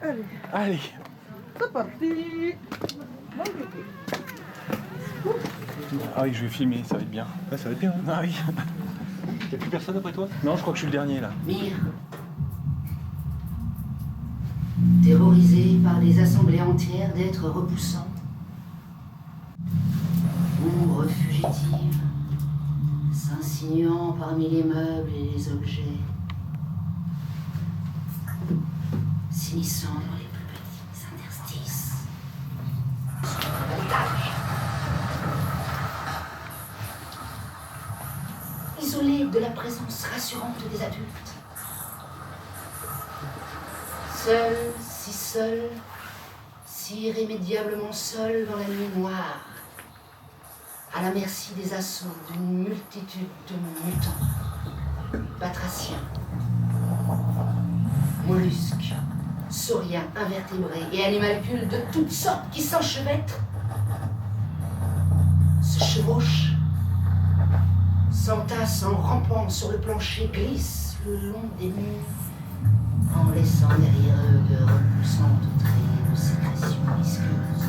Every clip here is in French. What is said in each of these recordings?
Allez, Allez. c'est parti. Mon bébé. Ah oui, je vais filmer, ça va être bien. Ah, ça va être bien. Hein. Ah oui. Y'a plus personne après toi? Non, je crois que je suis le dernier là. Mire. Terrorisé par des assemblées entières d'êtres repoussants. Ombre fugitive, s'insinuant parmi les meubles et les objets. S'immisçant dans les plus petits interstices. Sur le paysage. Isolé de la présence rassurante des adultes. Seul, si irrémédiablement seul dans la nuit noire, à la merci des assauts d'une multitude de mutants, batraciens, mollusques, sauriens, invertébrés et animalcules de toutes sortes qui s'enchevêtrent, se chevauchent, s'entassent en rampant sur le plancher, glissent le long des murs, en laissant derrière eux de repoussantes traits de sécrétions visqueuses.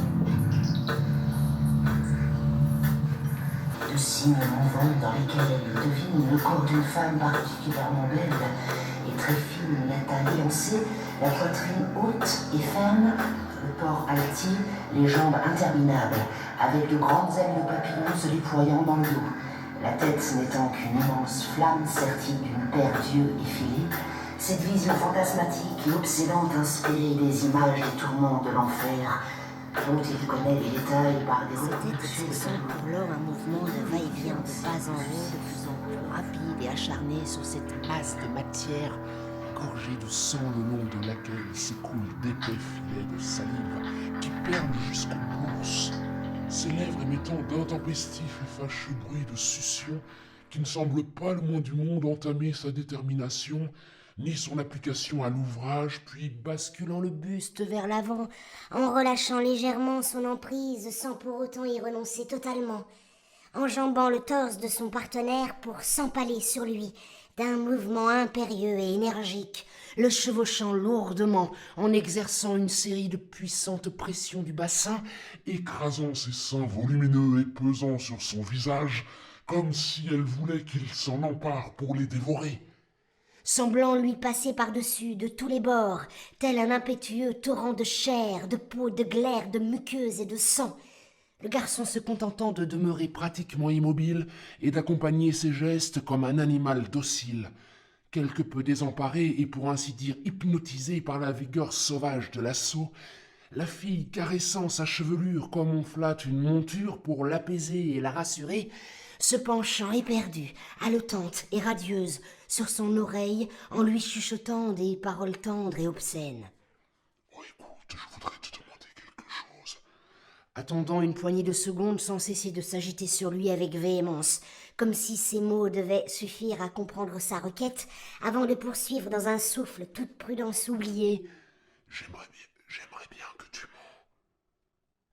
De signes mouvants dans lesquels elle devine le corps d'une femme particulièrement belle et très fine, la taille élancée, la poitrine haute et ferme, le corps alti, les jambes interminables, avec de grandes ailes de papillons se déployant dans le dos, la tête n'étant qu'une immense flamme sertie d'une paire d'yeux effilés. Cette vision fantasmatique et obsédante inspirait des images des tourments de l'enfer, dont il connaît les détails par des reproductions de C'était pour l'or un mouvement de va-et-vient de bas en haut, de plus en plus rapide et acharné sur cette masse de matière, gorgée de sang le long de laquelle s'écoulent d'épais filets de salive qui perlent jusqu'aux bourses, ses lèvres émettant d'intempestifs et fâcheux bruits de succion qui ne semblent pas le moins du monde entamer sa détermination, ni son application à l'ouvrage, puis basculant le buste vers l'avant, en relâchant légèrement son emprise sans pour autant y renoncer totalement, enjambant le torse de son partenaire pour s'empaler sur lui d'un mouvement impérieux et énergique, le chevauchant lourdement en exerçant une série de puissantes pressions du bassin, écrasant ses seins volumineux et pesant sur son visage, comme si elle voulait qu'il s'en empare pour les dévorer. Semblant lui passer par-dessus de tous les bords, tel un impétueux torrent de chair, de peau, de glaire, de muqueuse et de sang. Le garçon se contentant de demeurer pratiquement immobile et d'accompagner ses gestes comme un animal docile, quelque peu désemparé et pour ainsi dire hypnotisé par la vigueur sauvage de l'assaut, la fille caressant sa chevelure comme on flatte une monture pour l'apaiser et la rassurer, se penchant éperdue, haletante et radieuse sur son oreille en lui chuchotant des paroles tendres et obscènes. Oh, écoute, je voudrais te demander quelque chose. Attendant une poignée de secondes sans cesser de s'agiter sur lui avec véhémence, comme si ces mots devaient suffire à comprendre sa requête, avant de poursuivre dans un souffle toute prudence oubliée. J'aimerais bien que tu mens.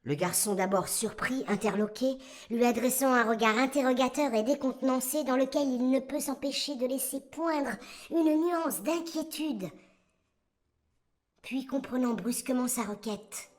Le garçon, d'abord surpris, interloqué, lui adressant un regard interrogateur et décontenancé dans lequel il ne peut s'empêcher de laisser poindre une nuance d'inquiétude. Puis comprenant brusquement sa requête.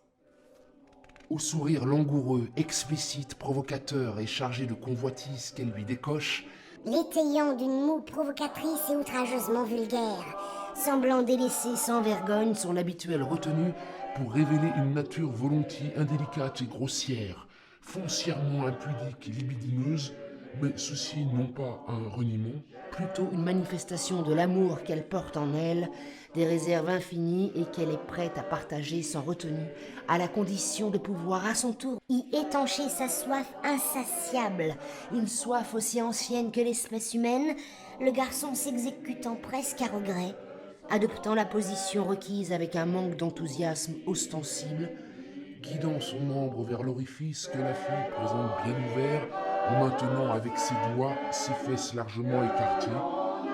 Au sourire langoureux, explicite, provocateur et chargé de convoitise qu'elle lui décoche, l'étayant d'une moue provocatrice et outrageusement vulgaire, semblant délaisser sans vergogne son habituelle retenue pour révéler une nature volontiers indélicate et grossière, foncièrement impudique et libidineuse, mais ceci non pas un reniement, plutôt une manifestation de l'amour qu'elle porte en elle, des réserves infinies et qu'elle est prête à partager sans retenue, à la condition de pouvoir à son tour y étancher sa soif insatiable, une soif aussi ancienne que l'espèce humaine, le garçon s'exécutant presque à regret, adoptant la position requise avec un manque d'enthousiasme ostensible, guidant son membre vers l'orifice que la fille présente bien ouvert, en maintenant avec ses doigts ses fesses largement écartées,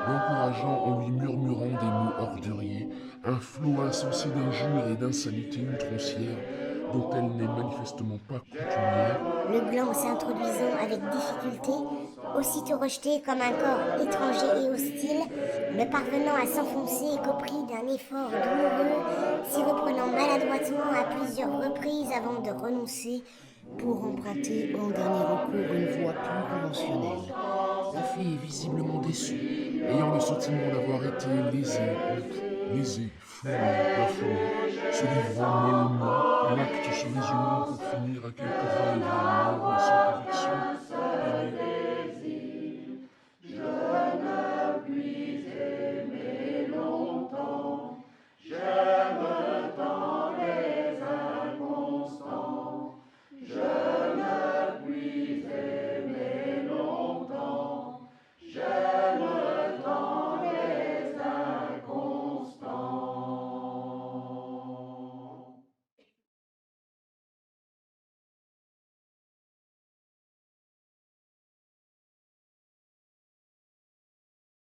l'encourageant en lui murmurant des mots orduriers, un flot insensé d'injures et d'insanités outrancières, dont elle n'est manifestement pas coutumière. Le gland s'introduisant avec difficulté, aussitôt rejeté comme un corps étranger et hostile, ne parvenant à s'enfoncer qu'au prix d'un effort douloureux, s'y reprenant maladroitement à plusieurs reprises avant de renoncer pour emprunter en dernier recours une voie plus conventionnelle. La fille est visiblement déçue, ayant le sentiment d'avoir été lésée, foulée, bafouée, se livrant mollement, l'acte se résumant pour finir à quelques rêves et morts sans conviction.